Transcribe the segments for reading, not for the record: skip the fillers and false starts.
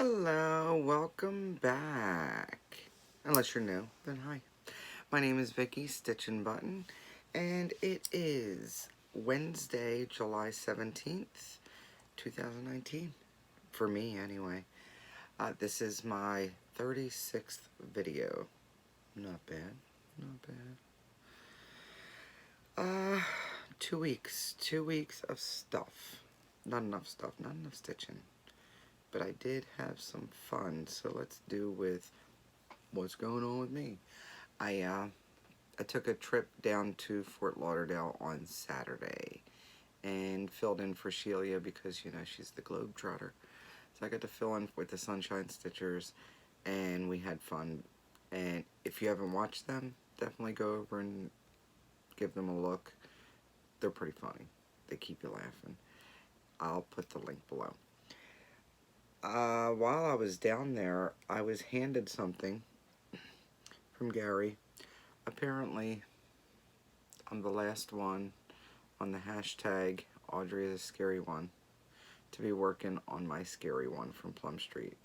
Hello, welcome back. Unless you're new, then hi. My name is Vicky StitchNButton, and it is Wednesday, July 17th, 2019. For me, anyway. This is my 36th video. Not bad, not bad. 2 weeks. 2 weeks of stuff. Not enough stuff, not enough stitching. But I did have some fun, so let's do with what's going on with me. I took a trip down to Fort Lauderdale on Saturday and filled in for Shelia because, you know, she's the globetrotter. So I got to fill in with the Sunshine Stitchers, and we had fun. And if you haven't watched them, definitely go over and give them a look. They're pretty funny. They keep you laughing. I'll put the link below. While I was down there, I was handed something from Gary. Apparently, I'm the last one on the hashtag Audrey is a Scary One to be working on my scary one from Plum Street.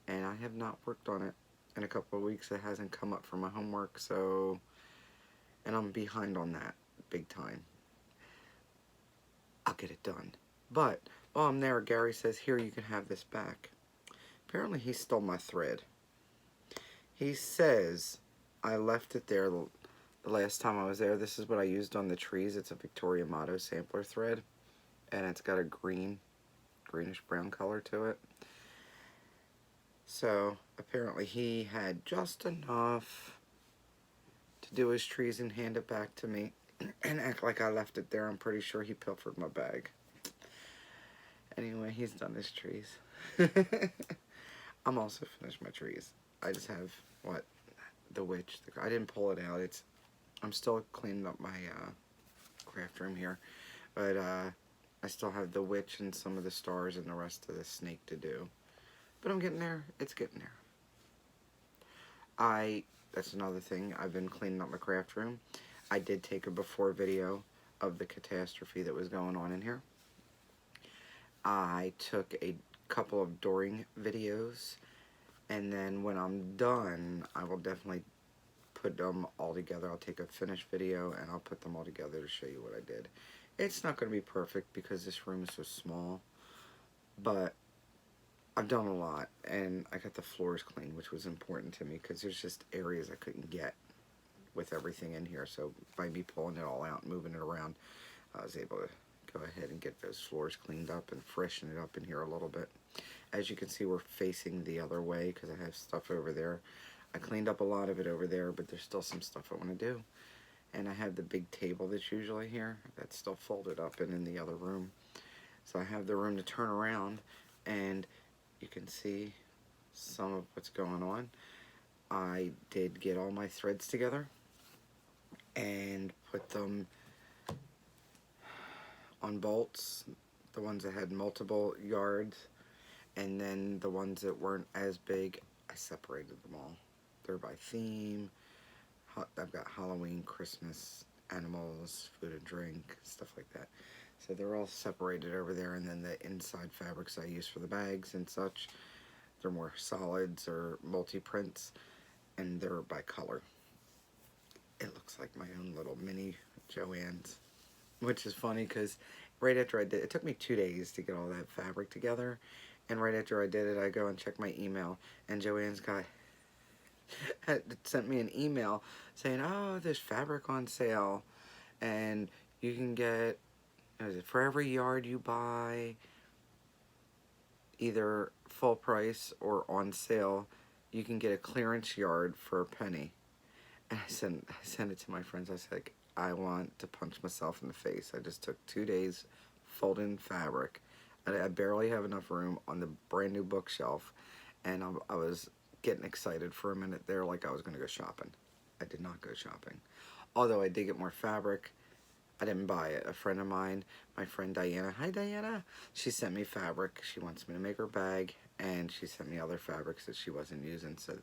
And I have not worked on it in a couple of weeks. It hasn't come up for my homework, so... And I'm behind on that, big time. I'll get it done. But, while I'm there, Gary says, here, you can have this back. Apparently, he stole my thread. He says I left it there the last time I was there. This is what I used on the trees. It's a Victoria Motto sampler thread, and it's got a greenish brown color to it. So apparently he had just enough to do his trees and hand it back to me and act like I left it there. I'm pretty sure he pilfered my bag. Anyway, he's done his trees. I'm also finished my trees. I just have, what, the witch. I didn't pull it out. I'm still cleaning up my craft room here. But I still have the witch and some of the stars and the rest of the snake to do. But I'm getting there. It's getting there. That's another thing. I've been cleaning up my craft room. I did take a before video of the catastrophe that was going on in here. I took a couple of during videos, and then when I'm done, I will definitely put them all together. I'll take a finished video and I'll put them all together to show you what I did. It's not going to be perfect because this room is so small, but I've done a lot, and I got the floors clean, which was important to me because there's just areas I couldn't get with everything in here. So by me pulling it all out and moving it around, I was able to go ahead and get those floors cleaned up and freshen it up in here a little bit. As you can see, we're facing the other way because I have stuff over there. I cleaned up a lot of it over there, but there's still some stuff I want to do. And I have the big table that's usually here. That's still folded up and in the other room. So I have the room to turn around, and you can see some of what's going on. I did get all my threads together and put them on bolts, the ones that had multiple yards, and then the ones that weren't as big, I separated them all. They're by theme. I've got Halloween, Christmas, animals, food and drink, stuff like that. So they're all separated over there, and then the inside fabrics I use for the bags and such, they're more solids or multi-prints, and they're by color. It looks like my own little mini Joann's, which is funny because right after I did, it took me 2 days to get all that fabric together, and right after I did it, I go and check my email, and Joann's got had sent me an email saying, oh, there's fabric on sale, and you can get, for every yard you buy, either full price or on sale, you can get a clearance yard for a penny. And I sent it to my friends. I said, I want to punch myself in the face. I just took 2 days folding fabric. I barely have enough room on the brand new bookshelf, and I was getting excited for a minute there like I was going to go shopping. I did not go shopping. Although I did get more fabric, I didn't buy it. A friend of mine, my friend Diana, hi Diana, she sent me fabric. She wants me to make her bag, and she sent me other fabrics that she wasn't using, so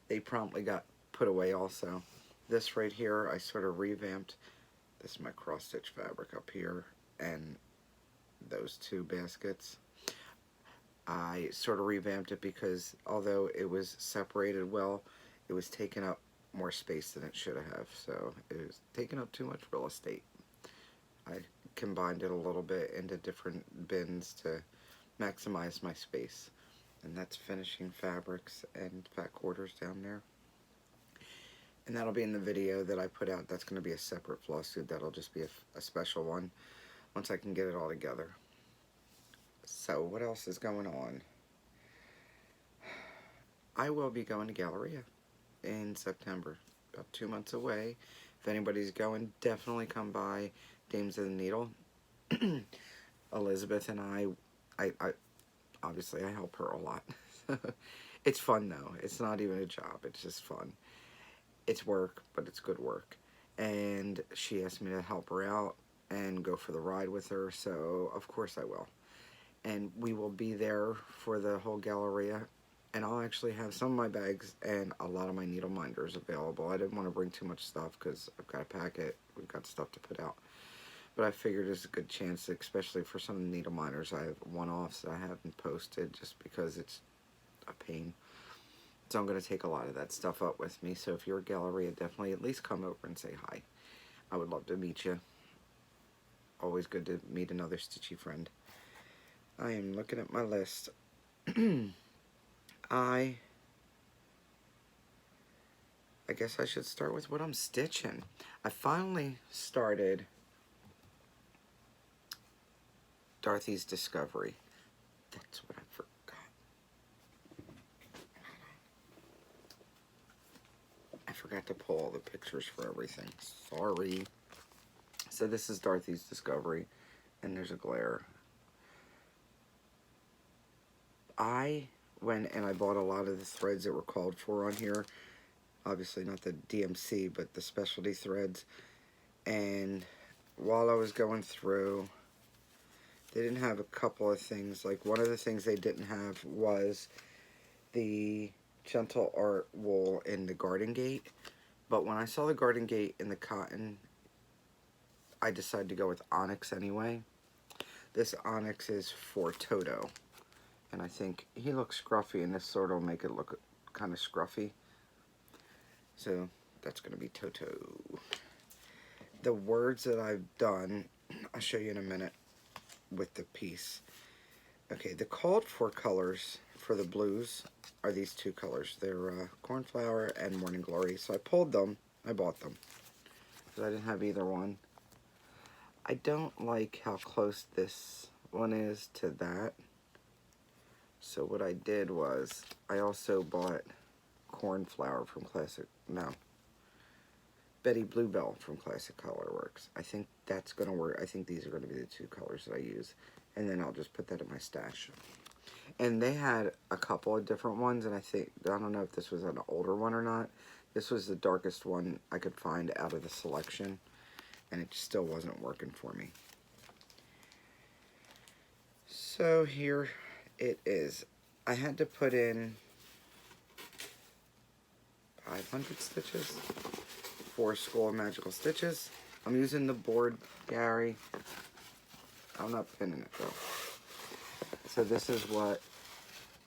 they promptly got put away also. This right here, I sort of revamped. This is my cross stitch fabric up here, and those two baskets. I sort of revamped it because although it was separated well, it was taking up more space than it should have. So it was taking up too much real estate. I combined it a little bit into different bins to maximize my space. And that's finishing fabrics and back orders down there. And that'll be in the video that I put out. That's going to be a separate Flosstube. That'll just be a special one once I can get it all together. So what else is going on? I will be going to Galleria in September, about 2 months away. If anybody's going, definitely come by Dames of the Needle. Elizabeth and I obviously I help her a lot. It's fun though. It's not even a job. It's just fun. It's work, but it's good work. And she asked me to help her out and go for the ride with her, so of course I will. And we will be there for the whole Galleria. And I'll actually have some of my bags and a lot of my needle minders available. I didn't want to bring too much stuff because I've got to pack it. We've got stuff to put out. But I figured there's a good chance, especially for some of the needle minders. I have one-offs that I haven't posted just because it's a pain. So I'm going to take a lot of that stuff up with me. So if you're at Galleria, definitely at least come over and say hi. I would love to meet you. Always good to meet another stitchy friend. I am looking at my list. I guess I should start with what I'm stitching. I finally started Dorothy's Discovery. That's what I forgot. I forgot to pull all the pictures for everything. Sorry. So this is Dorothy's Discovery, and there's a glare. I went and I bought a lot of the threads that were called for on here. Obviously not the DMC, but the specialty threads. And while I was going through, they didn't have a couple of things. Like one of the things they didn't have was the Gentle Art wool in the Garden Gate. But when I saw the Garden Gate in the cotton, I decided to go with Onyx anyway. This Onyx is for Toto. And I think he looks scruffy, and this sort of will make it look kind of scruffy. So that's going to be Toto. The words that I've done, I'll show you in a minute with the piece. Okay, the called for colors for the blues are these two colors. They're Cornflower and Morning Glory. So I pulled them. I bought them because I didn't have either one. I don't like how close this one is to that. So what I did was, I also bought Cornflower from Betty Bluebell from Classic Colorworks. I think that's going to work. I think these are going to be the two colors that I use. And then I'll just put that in my stash. And they had a couple of different ones, and I don't know if this was an older one or not. This was the darkest one I could find out of the selection, and it still wasn't working for me. So here it is. I had to put in 500 stitches for School of Magical Stitches. I'm using the board, Gary. I'm not pinning it though. So this is what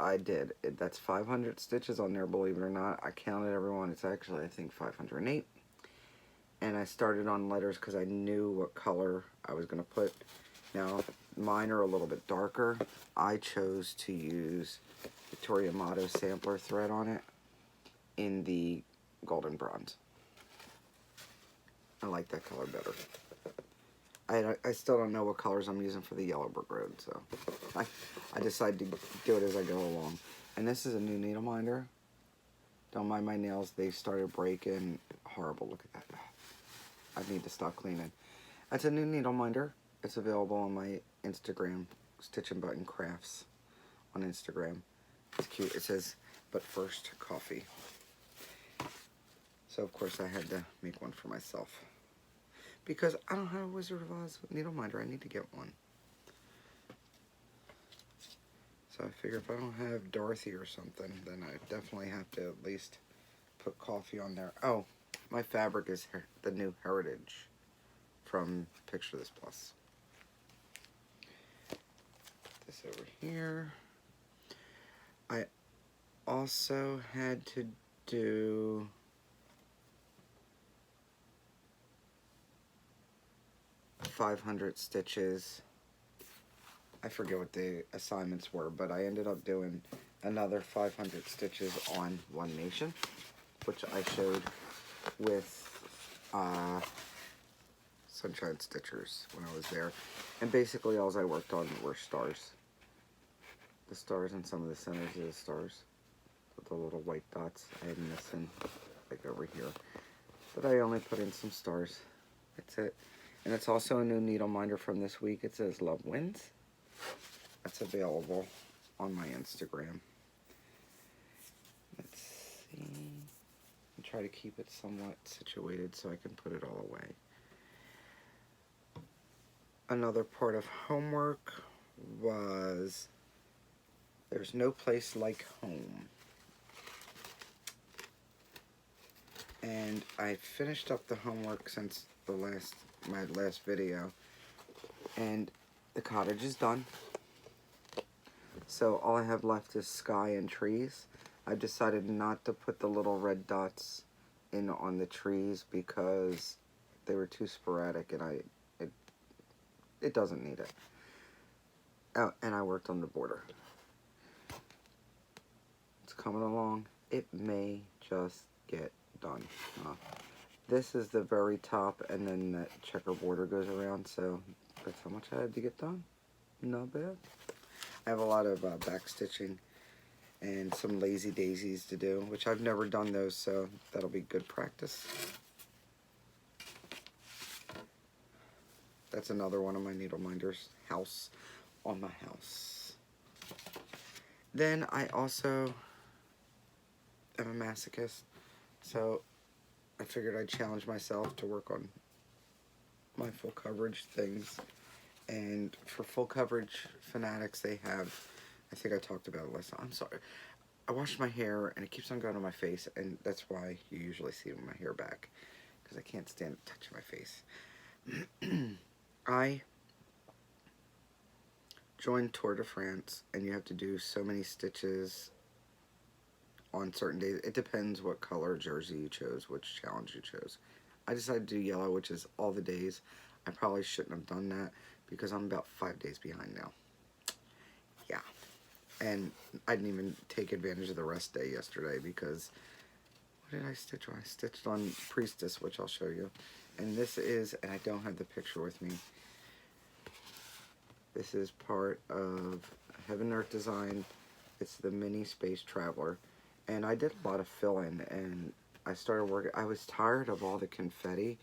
I did. That's 500 stitches on there, believe it or not. I counted everyone. It's actually, I think, 508. And I started on letters because I knew what color I was going to put. Now, mine are a little bit darker. I chose to use Victoria Motto sampler thread on it in the golden bronze. I like that color better. I still don't know what colors I'm using for the Yellow Brick Road, so I decided to do it as I go along. And this is a new needle minder. Don't mind my nails, they started breaking. Horrible, look at that. I need to stop cleaning. That's a new needle minder. It's available on my Instagram, StitchNButton Crafts on Instagram. It's cute. It says, but first, coffee. So, of course, I had to make one for myself. Because I don't have a Wizard of Oz needle minder. I need to get one. So I figure if I don't have Dorothy or something, then I definitely have to at least put coffee on there. Oh, my fabric is the new Heritage from Picture This Plus. This over here. I also had to do .500 stitches. I forget what the assignments were, but I ended up doing another 500 stitches on One Nation, which I showed with Sunshine Stitchers when I was there. And basically all I worked on were stars. The stars and some of the centers of the stars. With the little white dots I had missing, like over here. But I only put in some stars. That's it. And it's also a new needle minder from this week. It says Love Wins. That's available on my Instagram. Let's see. And try to keep it somewhat situated so I can put it all away. Another part of homework was There's No Place Like Home. And I finished up the homework since my last video, and the cottage is done. So all I have left is sky and trees. I decided not to put the little red dots in on the trees because they were too sporadic, and it doesn't need it. Oh, and I worked on the border. It's coming along. It may just get done. This is the very top, and then that checker border goes around, so that's how much I had to get done. Not bad. I have a lot of back stitching and some lazy daisies to do, which I've never done those, so that'll be good practice. That's another one of my needle minders, house on my house. Then I also am a masochist, so I figured I'd challenge myself to work on my full coverage things. And for full coverage fanatics, they have, I think I talked about it last time. I'm sorry. I washed my hair and it keeps on going on my face, and that's why you usually see my hair back, because I can't stand touching my face. I joined Tour de France, and you have to do so many stitches on certain days. It depends what color jersey you chose, which challenge you chose. I decided to do yellow, which is all the days. I probably shouldn't have done that because I'm about 5 days behind now. Yeah. And I didn't even take advantage of the rest day yesterday because, what did I stitch on? I stitched on Priestess, which I'll show you. And this is, and I don't have the picture with me, this is part of Heaven Earth Design. It's the Mini Space Traveler. And I did a lot of fill-in, and I started working. I was tired of all the confetti.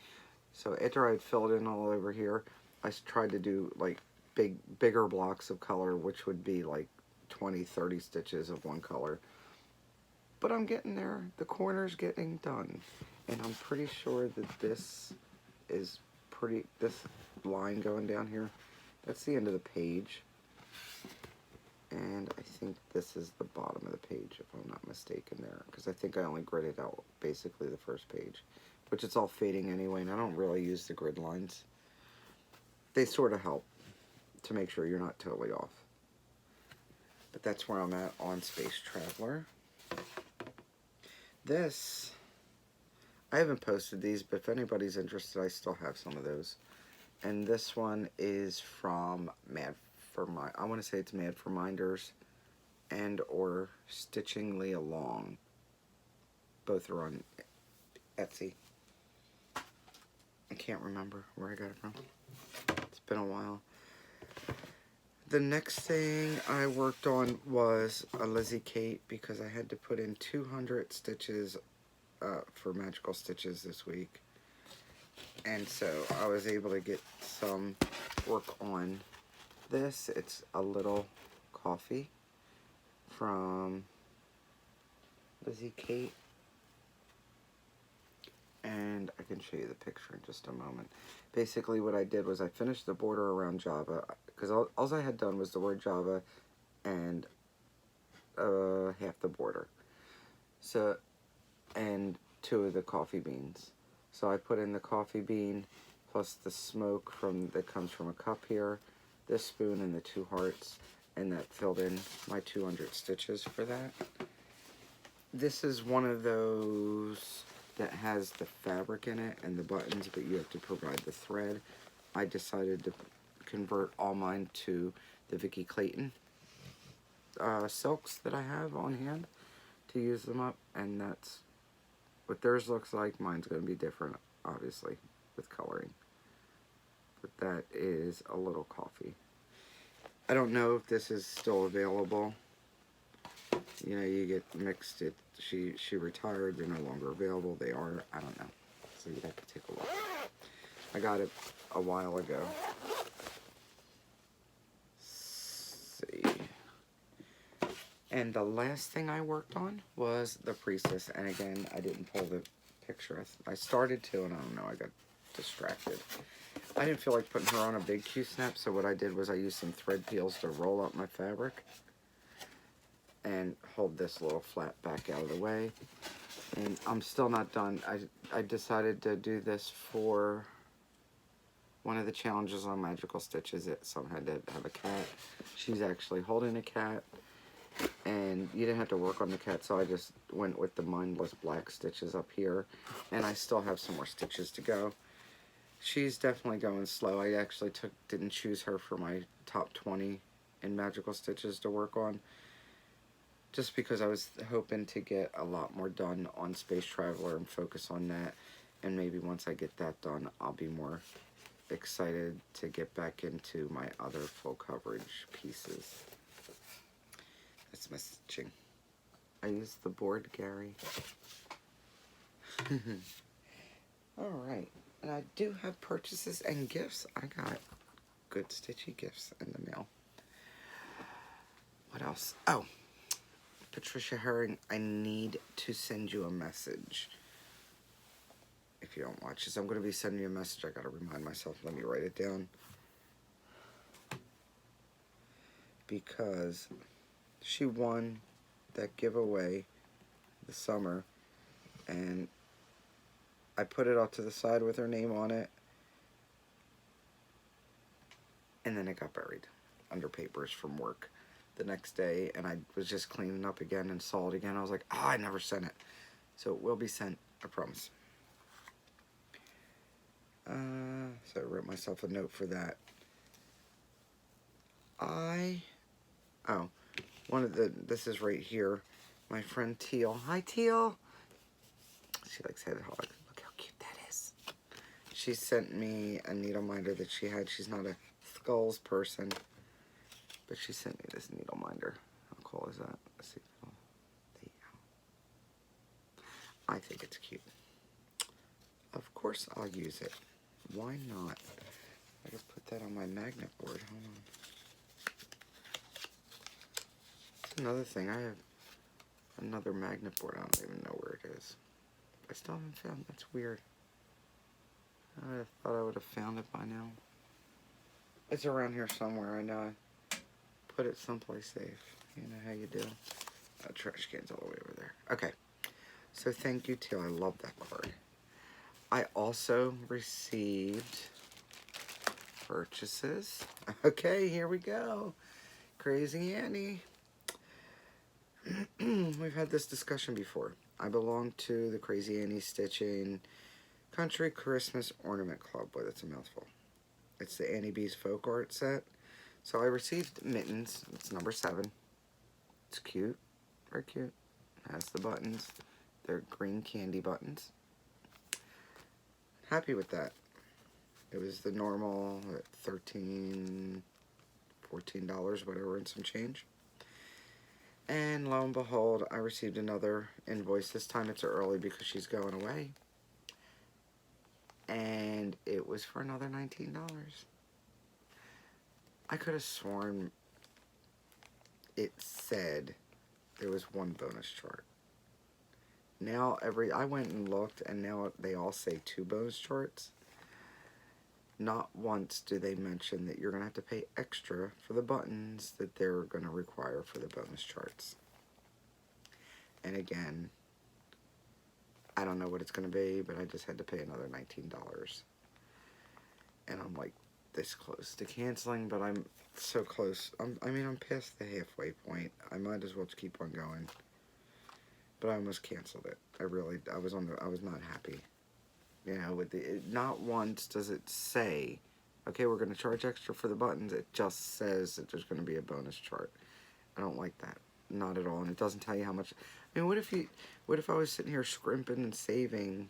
So after I'd filled in all over here, I tried to do like bigger blocks of color, which would be like 20, 30 stitches of one color. But I'm getting there. The corner's getting done. And I'm pretty sure that this is this line going down here, that's the end of the page. And I think this is the bottom of the page, if I'm not mistaken there. Because I think I only gridded out basically the first page, which it's all fading anyway, and I don't really use the grid lines. They sort of help to make sure you're not totally off. But that's where I'm at on Space Traveler. This, I haven't posted these, but if anybody's interested, I still have some of those. And this one is from I want to say it's Mad for Minders and or Stitchingly Along. Both are on Etsy. I can't remember where I got it from. It's been a while. The next thing I worked on was a Lizzie Kate because I had to put in 200 stitches for Magical Stitches this week. And so I was able to get some work on this. It's a little coffee from Lizzie Kate. And I can show you the picture in just a moment. Basically what I did was I finished the border around Java, because all I had done was the word Java and half the border. So, and 2 of the coffee beans. So I put in the coffee bean plus the smoke that comes from a cup here, this spoon and the 2 hearts, and that filled in my 200 stitches for that. This is one of those that has the fabric in it and the buttons, but you have to provide the thread. I decided to convert all mine to the Vicky Clayton silks that I have on hand to use them up, and that's what theirs looks like. Mine's going to be different, obviously, with coloring. But that is a little coffee. I don't know if this is still available. You know, you get mixed. She retired. They're no longer available. They are. I don't know. So you'd have to take a look. I got it a while ago. Let's see. And the last thing I worked on was the priestess. And again, I didn't pull the picture. I started to, and I don't know. I got distracted. I didn't feel like putting her on a big Q-snap, so what I did was I used some thread peels to roll up my fabric and hold this little flap back out of the way. And I'm still not done. I decided to do this for one of the challenges on Magical Stitches. Someone had to have a cat. She's actually holding a cat, and you didn't have to work on the cat, so I just went with the mindless black stitches up here, and I still have some more stitches to go. She's definitely going slow. I actually didn't choose her for my top 20 in Magical Stitches to work on, just because I was hoping to get a lot more done on Space Traveler and focus on that. And maybe once I get that done, I'll be more excited to get back into my other full coverage pieces. That's my stitching. I used the board, Gary. Alright. And I do have purchases and gifts. I got good stitchy gifts in the mail. What else? Oh, Patricia Herring, I need to send you a message. If you don't watch this, I'm going to be sending you a message. I got to remind myself. Let me write it down. Because she won that giveaway this summer. And I put it off to the side with her name on it, and then it got buried under papers from work the next day, and I was just cleaning up again and saw it again. I was like, oh, I never sent it. So it will be sent, I promise. So I wrote myself a note for that. This is right here. My friend Teal. Hi, Teal. She likes head hog. Look how cute that is. She sent me a needle minder that she had. She's not a skulls person, but she sent me this needle minder. How cool is that? Let's see. Oh, there you go. I think it's cute. Of course I'll use it. Why not? I can put that on my magnet board. Hold on. That's another thing. I have another magnet board. I don't even know where it is. I still haven't found it. That's weird. I thought I would have found it by now. It's around here somewhere. I know I put it someplace safe. You know how you do. Trash can's all the way over there. Okay. So thank you, Teal. I love that card. I also received purchases. Okay, here we go. Crazy Annie. We've had this discussion before. I belong to the Crazy Annie Stitching Country Christmas Ornament Club. Boy, that's a mouthful. It's the Annie B's Folk Art set. So I received mittens. It's number 7. It's cute. Very cute. It has the buttons. They're green candy buttons. Happy with that. It was the normal $13, $14, whatever, and some change. And lo and behold, I received another invoice. This time it's early because she's going away. And it was for another $19. I could have sworn it said there was one bonus chart. Now I went and looked, and now they all say 2 bonus charts. Not once do they mention that you're going to have to pay extra for the buttons that they're going to require for the bonus charts. And again, I don't know what it's going to be, but I just had to pay another $19. And I'm like, this close to canceling, but I'm so close. I mean, I'm past the halfway point. I might as well just keep on going. But I almost canceled it. I was not happy. You know, with not once does it say, okay, we're going to charge extra for the buttons. It just says that there's going to be a bonus chart. I don't like that. Not at all. And it doesn't tell you how much. I mean, what if I was sitting here scrimping and saving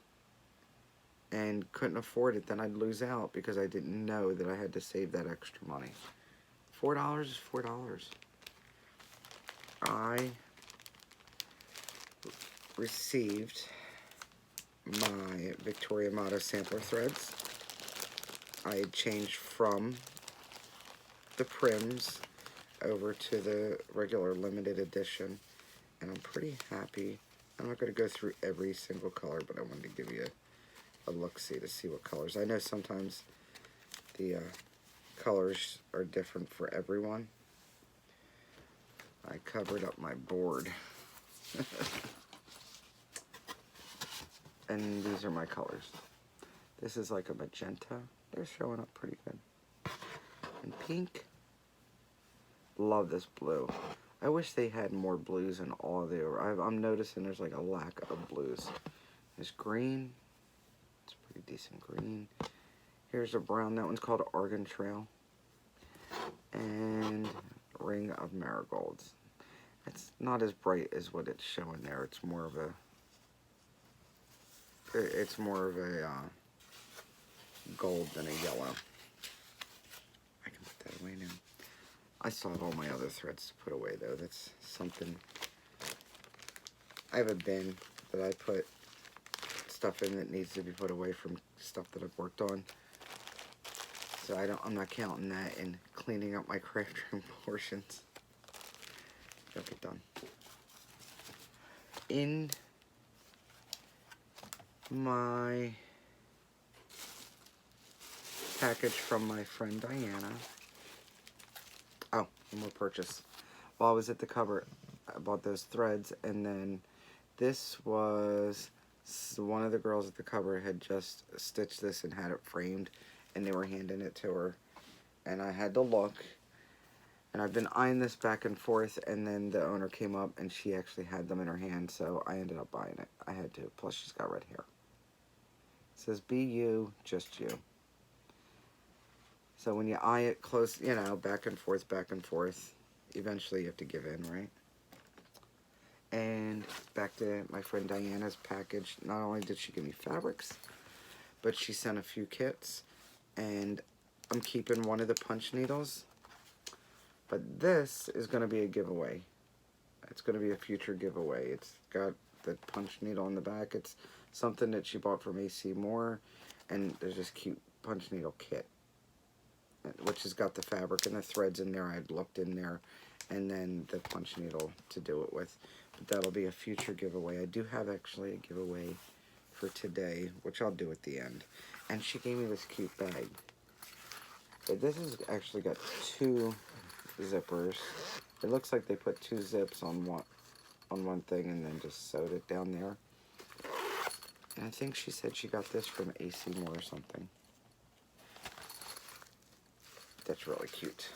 and couldn't afford it? Then I'd lose out because I didn't know that I had to save that extra money. $4 is $4. I received my Victoria Motto sampler threads. I had changed from the Prims over to the regular limited edition, and I'm pretty happy. I'm not going to go through every single color, but I wanted to give you a look-see to see what colors. I know sometimes the colors are different for everyone. I covered up my board. And these are my colors. This is like a magenta. They're showing up pretty good. And pink. Love this blue. I wish they had more blues in all of the... I'm noticing there's like a lack of blues. There's green. It's pretty decent green. Here's a brown. That one's called Argan Trail. And Ring of Marigolds. It's not as bright as what it's showing there. It's more of a... gold than a yellow. I can put that away now. I still have all my other threads to put away though. That's something. I have a bin that I put stuff in that needs to be put away from stuff that I've worked on. So I'm not counting that in cleaning up my craft room portions. It'll get done. In my package from my friend Diana. Oh, one more purchase. While I was at the cover, I bought those threads, and then this was one of the girls at the cover had just stitched this and had it framed, and they were handing it to her, and I had to look, and I've been eyeing this back and forth, and then the owner came up and she actually had them in her hand, so I ended up buying it. I had to. Plus she's got red hair. It says, be you, just you. So when you eye it close, you know, back and forth, eventually you have to give in, right? And back to my friend Diana's package. Not only did she give me fabrics, but she sent a few kits. And I'm keeping one of the punch needles. But this is going to be a giveaway. It's going to be a future giveaway. It's got the punch needle on the back. It's something that she bought from AC Moore. And there's this cute punch needle kit, which has got the fabric and the threads in there. I had looked in there, and then the punch needle to do it with. But that'll be a future giveaway. I do have actually a giveaway for today, which I'll do at the end. And she gave me this cute bag. But this has actually got 2 zippers. It looks like they put 2 zips on one thing and then just sewed it down there. And I think she said she got this from AC Moore or something. That's really cute.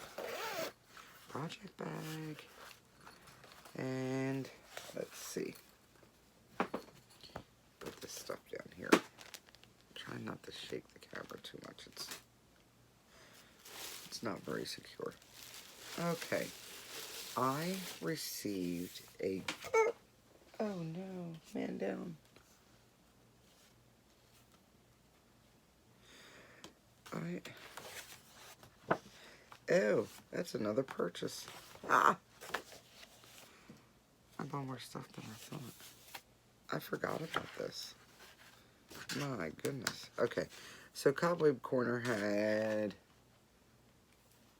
Project bag. And let's see. Put this stuff down here. Try not to shake the camera too much. It's not very secure. Okay. I received a... Oh no, man down. Oh, that's another purchase. Ah! I bought more stuff than I thought. I forgot about this. My goodness. Okay, so Cobweb Corner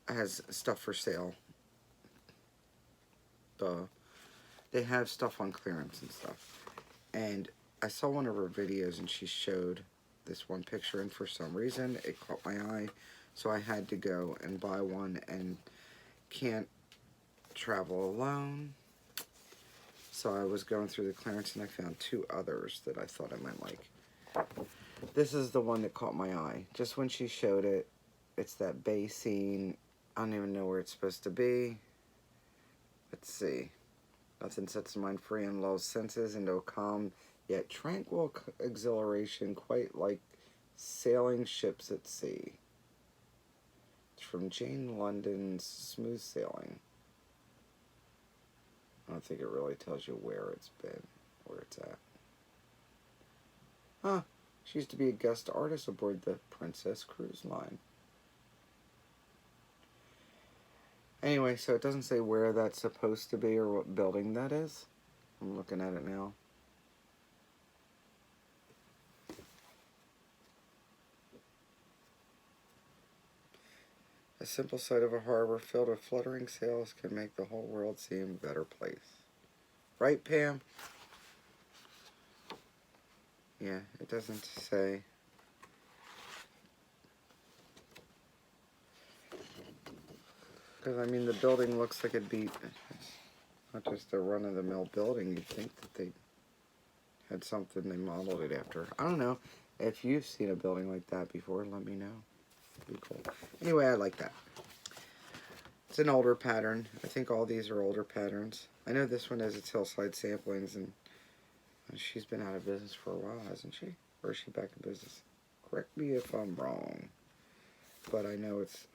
has stuff for sale. Duh. They have stuff on clearance and stuff. And I saw one of her videos and she showed this one picture, and for some reason it caught my eye. So I had to go and buy one, and can't travel alone. So I was going through the clearance and I found 2 others that I thought I might like. This is the one that caught my eye. Just when she showed it, it's that bay scene. I don't even know where it's supposed to be. Let's see. Nothing sets the mind free and lulls senses into a calm yet tranquil exhilaration, quite like sailing ships at sea. It's from Jane London's Smooth Sailing. I don't think it really tells you where it's been, where it's at. Huh. She used to be a guest artist aboard the Princess Cruise Line. Anyway, so it doesn't say where that's supposed to be or what building that is. I'm looking at it now. A simple sight of a harbor filled with fluttering sails can make the whole world seem a better place. Right, Pam? Yeah, it doesn't say. Because, I mean, the building looks like it'd be not just a run-of-the-mill building. You'd think that they had something they modeled it after. I don't know. If you've seen a building like that before, let me know. It'd be cool. Anyway, I like that. It's an older pattern. I think all these are older patterns. I know this one has its hillside samplings, and she's been out of business for a while, hasn't she? Or is she back in business? Correct me if I'm wrong. But I know it's...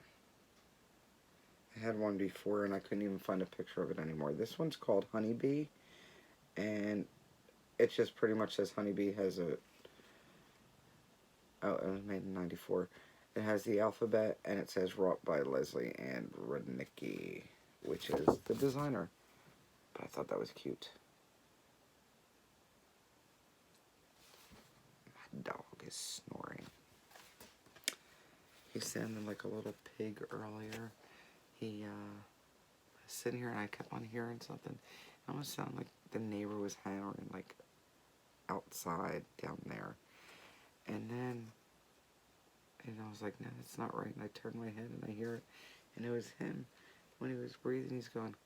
I had one before, and I couldn't even find a picture of it anymore. This one's called Honeybee, and it just pretty much says Honeybee has a... Oh, it was made in '94. It has the alphabet, and it says wrought by Leslie and Radnicki, which is the designer. But I thought that was cute. My dog is snoring. He sounded like a little pig earlier. He was sitting here, and I kept on hearing something. It almost sounded like the neighbor was howling, like outside down there. And then... and I was like, no, that's not right. And I turned my head and I hear it. And it was him. When he was breathing, he's going...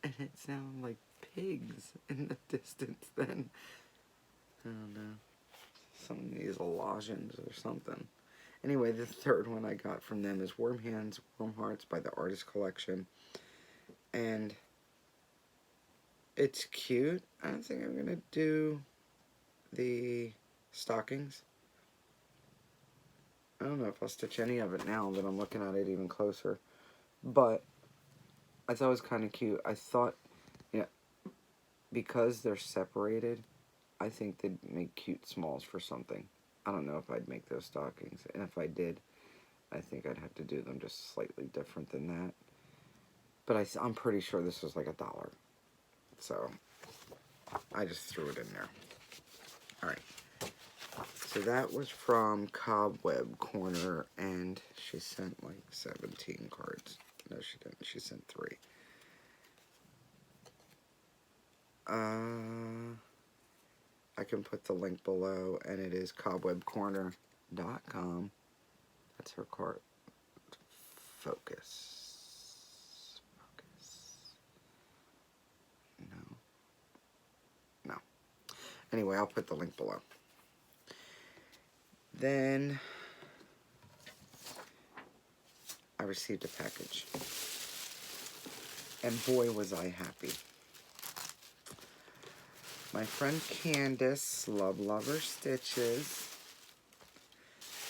and it sounded like pigs in the distance then. I don't know. Someone needs a lozenge or something. Anyway, the third one I got from them is Warm Hands, Warm Hearts by the Artist Collection. And it's cute. I don't think I'm going to do the... stockings. I don't know if I'll stitch any of it now that I'm looking at it even closer, but I thought it was kind of cute. I thought, yeah, because they're separated, I think they'd make cute smalls for something. I don't know if I'd make those stockings, and if I did, I think I'd have to do them just slightly different than that. But I'm pretty sure this was like $1, so I just threw it in there. All right. So that was from Cobweb Corner, and she sent like 17 cards. No, she didn't. She sent 3. I can put the link below, and it is cobwebcorner.com. That's her card. Focus. No. Anyway, I'll put the link below. Then I received a package, and boy was I happy. My friend Candice, slubloverstitches.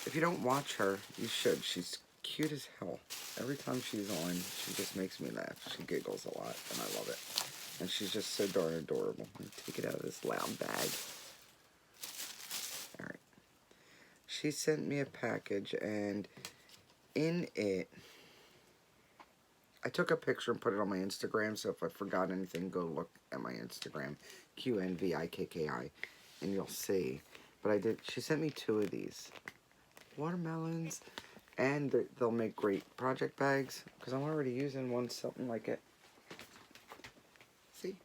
If you don't watch her, you should. She's cute as hell. Every time she's on, she just makes me laugh. She giggles a lot, and I love it. And she's just so darn adorable. Let me take it out of this loud bag. Alright. She sent me a package, and in it, I took a picture and put it on my Instagram, so if I forgot anything, go look at my Instagram, QNVIKKI, and you'll see. But I did, she sent me 2 of these. Watermelons, and they'll make great project bags, because I'm already using one, something like it. See?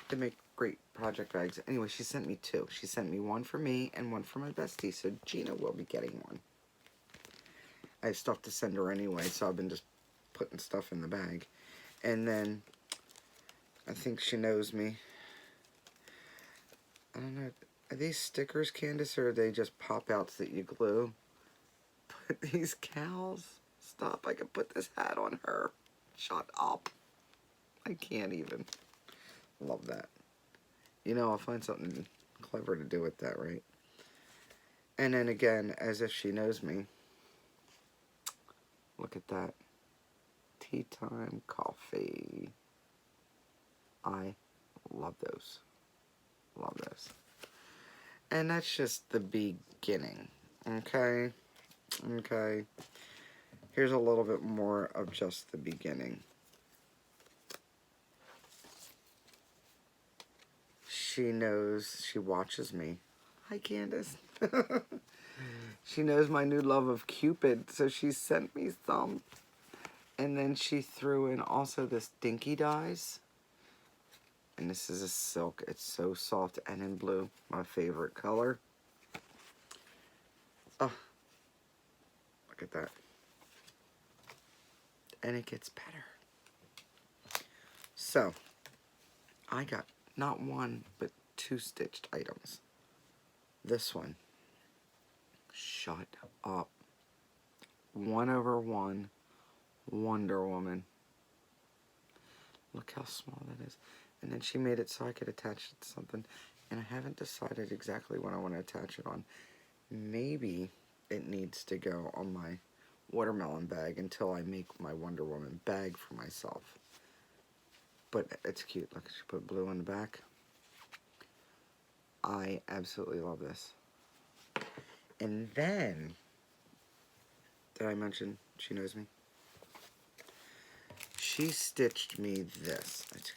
They make great project bags. Anyway, she sent me 2. She sent me one for me and one for my bestie, so Gina will be getting one. I have stuff to send her anyway, so I've been just putting stuff in the bag. And then, I think she knows me. I don't know. Are these stickers, Candace, or are they just pop-outs that you glue? But these cows, stop, I can put this hat on her. Shut up. I can't even. Love that. You know, I'll find something clever to do with that, right? And then again, as if she knows me. Look at that. Tea time coffee. I love those. Love those. And that's just the beginning. Okay? Okay. Here's a little bit more of just the beginning. She knows, she watches me. Hi, Candace. She knows my new love of Cupid, so she sent me some. And then she threw in also this Dinky Dyes. And this is a silk. It's so soft and in blue. My favorite color. Oh, look at that. And it gets better. So, I got not one, but 2 stitched items. This one. Shut up. 1/1 Wonder Woman. Look how small that is. And then she made it so I could attach it to something. And I haven't decided exactly what I want to attach it on. Maybe it needs to go on my watermelon bag until I make my Wonder Woman bag for myself. But it's cute. Look, she put blue on the back. I absolutely love this. And then, did I mention she knows me? She stitched me this. It's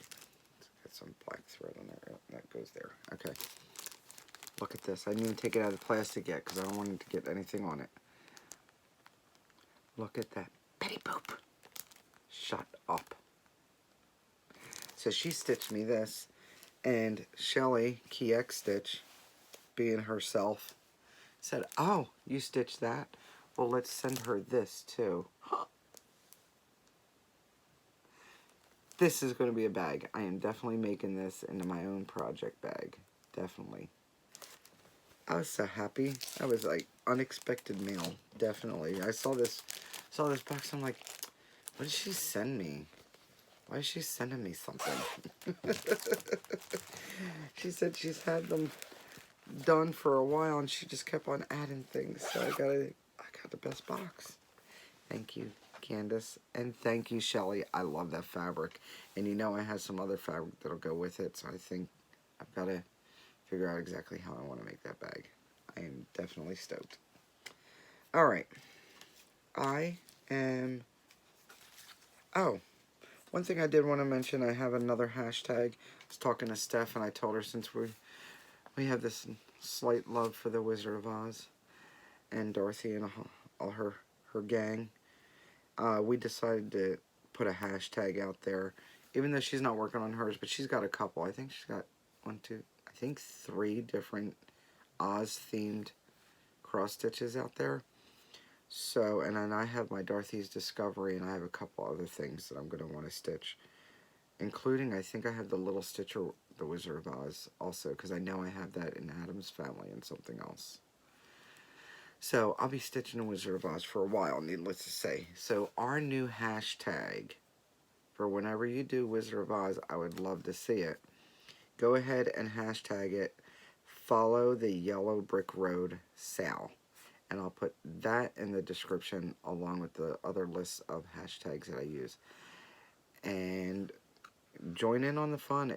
got some black thread on there. That goes there. Okay. Look at this. I didn't even take it out of the plastic yet because I don't want it to get anything on it. Look at that. Betty Boop. Shut up. So she stitched me this. And Shelley Keyxstitch, being herself, said, oh, you stitched that? Well, let's send her this, too. This is going to be a bag. I am definitely making this into my own project bag. Definitely. I was so happy. That was like unexpected mail. Definitely. I saw this box. I'm like, what did she send me? Why is she sending me something? She said she's had them done for a while and she just kept on adding things. So I got the best box. Thank you, Candace. And thank you, Shelley. I love that fabric. And you know I have some other fabric that'll go with it. So I think I've got to figure out exactly how I want to make that bag. I am definitely stoked. Alright. I am... Oh. One thing I did want to mention, I have another hashtag. I was talking to Steph and I told her since we have this slight love for the Wizard of Oz and Dorothy and all her gang, we decided to put a hashtag out there, even though she's not working on hers, but she's got a couple. I think she's got 3 different Oz themed cross stitches out there. So, and then I have my Dorothy's Discovery, and I have a couple other things that I'm going to want to stitch, including, I think I have the Little Stitcher, the Wizard of Oz, also, because I know I have that in Adam's Family and something else. So, I'll be stitching the Wizard of Oz for a while, needless to say. So, our new hashtag for whenever you do Wizard of Oz, I would love to see it. Go ahead and hashtag it, Follow the Yellow Brick Road Sal. And I'll put that in the description along with the other lists of hashtags that I use. And join in on the fun.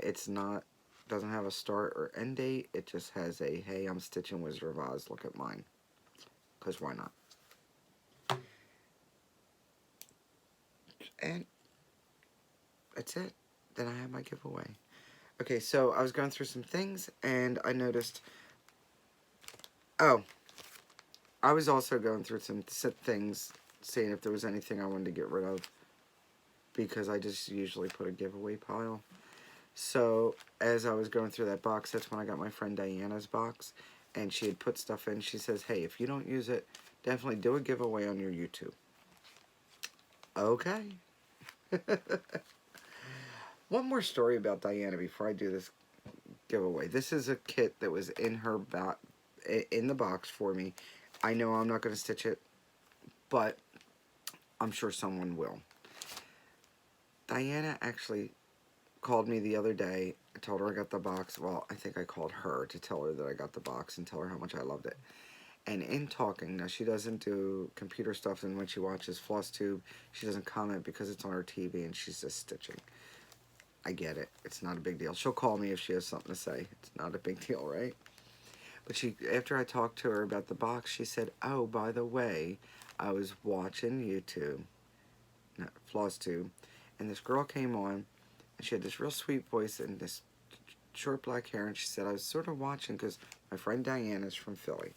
Doesn't have a start or end date. It just has a, hey, I'm stitching Wizard of Oz, look at mine. Because why not? And that's it. Then I have my giveaway. Okay, so I was going through some things and I noticed, I was also going through some things, seeing if there was anything I wanted to get rid of, because I just usually put a giveaway pile. So, as I was going through that box, that's when I got my friend Diana's box, and she had put stuff in. She says, hey, if you don't use it, definitely do a giveaway on your YouTube. Okay. One more story about Diana before I do this giveaway. This is a kit that was in the box for me. I know I'm not going to stitch it, but I'm sure someone will. Diana actually called me the other day. I told her I got the box. Well, I think I called her to tell her that I got the box and tell her how much I loved it. And in talking, now she doesn't do computer stuff, and when she watches Flosstube, she doesn't comment because it's on her TV and she's just stitching. I get it. It's not a big deal. She'll call me if she has something to say. It's not a big deal, right? But after I talked to her about the box, she said, oh, by the way, I was watching YouTube, not Flosstube, and this girl came on, and she had this real sweet voice and this short black hair, and she said, I was sort of watching because my friend Diane is from Philly,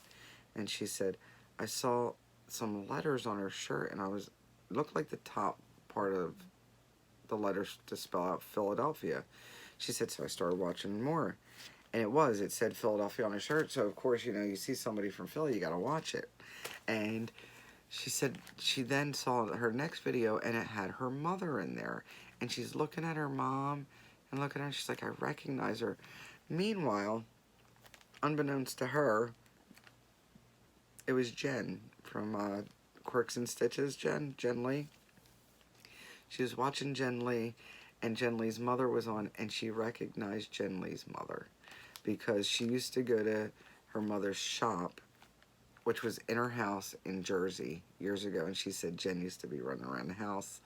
and she said, I saw some letters on her shirt, and it looked like the top part of the letters to spell out Philadelphia. She said, so I started watching more. And it said Philadelphia on her shirt, so of course, you know, you see somebody from Philly, you gotta watch it. And she said she then saw her next video, and it had her mother in there. And she's looking at her mom, and looking at her, she's like, I recognize her. Meanwhile, unbeknownst to her, it was Jen from Quirks and Stitches, Jen Lee. She was watching Jen Lee, and Jen Lee's mother was on, and she recognized Jen Lee's mother because she used to go to her mother's shop, which was in her house in Jersey years ago, and she said Jen used to be running around the house,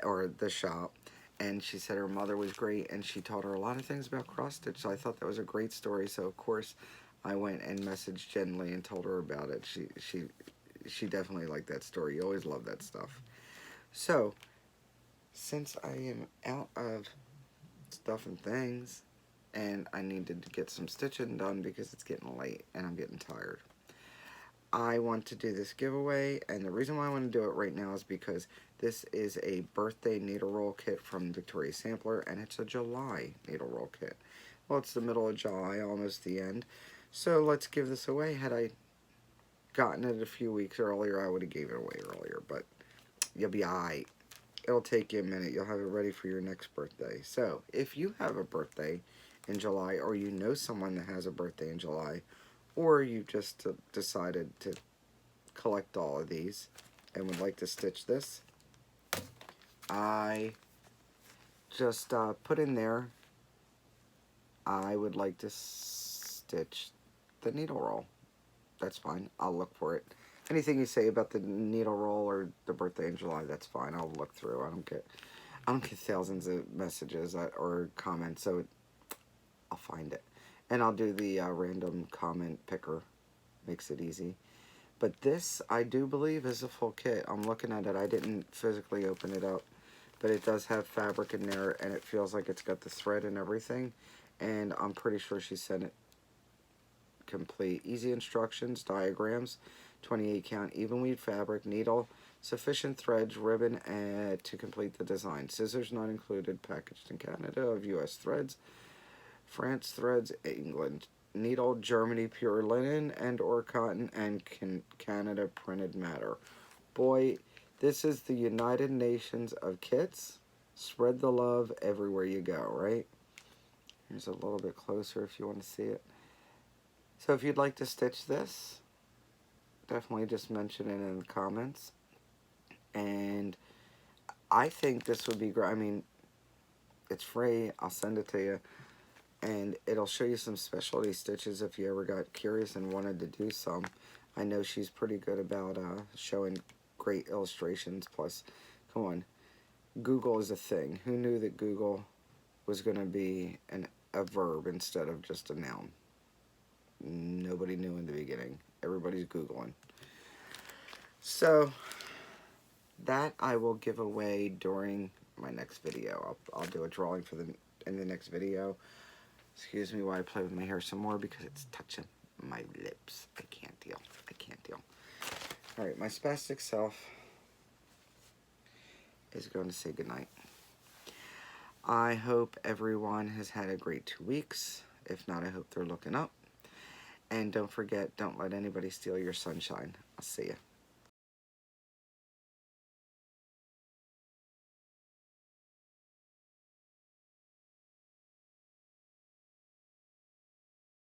or the shop, and she said her mother was great, and she taught her a lot of things about cross stitch, so I thought that was a great story, so of course I went and messaged Jen Lee and told her about it. She definitely liked that story. You always love that stuff. So, since I am out of stuff and things, and I needed to get some stitching done because it's getting late and I'm getting tired, I want to do this giveaway, and the reason why I want to do it right now is because this is a birthday needle roll kit from Victoria's Sampler, and it's a July needle roll kit. Well, it's the middle of July, almost the end, so let's give this away. Had I gotten it a few weeks earlier, I would have gave it away earlier, but you'll be alright. It'll take you a minute. You'll have it ready for your next birthday. So, if you have a birthday in July, or you know someone that has a birthday in July, or you just decided to collect all of these and would like to stitch this, I just put in there, I would like to stitch the needle roll. That's fine. I'll look for it. Anything you say about the needle roll or the birthday in July, that's fine. I'll look through. I don't get thousands of messages or comments, so I'll find it. And I'll do the random comment picker. Makes it easy. But this, I do believe, is a full kit. I'm looking at it. I didn't physically open it up, but it does have fabric in there, and it feels like it's got the thread and everything. And I'm pretty sure she sent it complete. Easy instructions, diagrams, 28 count, even weave fabric, needle, sufficient threads, ribbon to complete the design. Scissors not included, packaged in Canada of US threads, France threads, England. Needle, Germany pure linen and or cotton, and Canada printed matter. Boy, this is the United Nations of kits. Spread the love everywhere you go, right? Here's a little bit closer if you want to see it. So if you'd like to stitch this, definitely just mention it in the comments. And I think this would be great. I mean, it's free. I'll send it to you. And it'll show you some specialty stitches if you ever got curious and wanted to do some. I know she's pretty good about showing great illustrations. Plus, come on, Google is a thing. Who knew that Google was going to be a verb instead of just a noun? Nobody knew in the beginning. Everybody's Googling. So, that I will give away during my next video. I'll do a drawing in the next video. Excuse me while I play with my hair some more because it's touching my lips. I can't deal. I can't deal. Alright, my spastic self is going to say goodnight. I hope everyone has had a great 2 weeks. If not, I hope they're looking up. And don't forget, don't let anybody steal your sunshine. I'll see ya.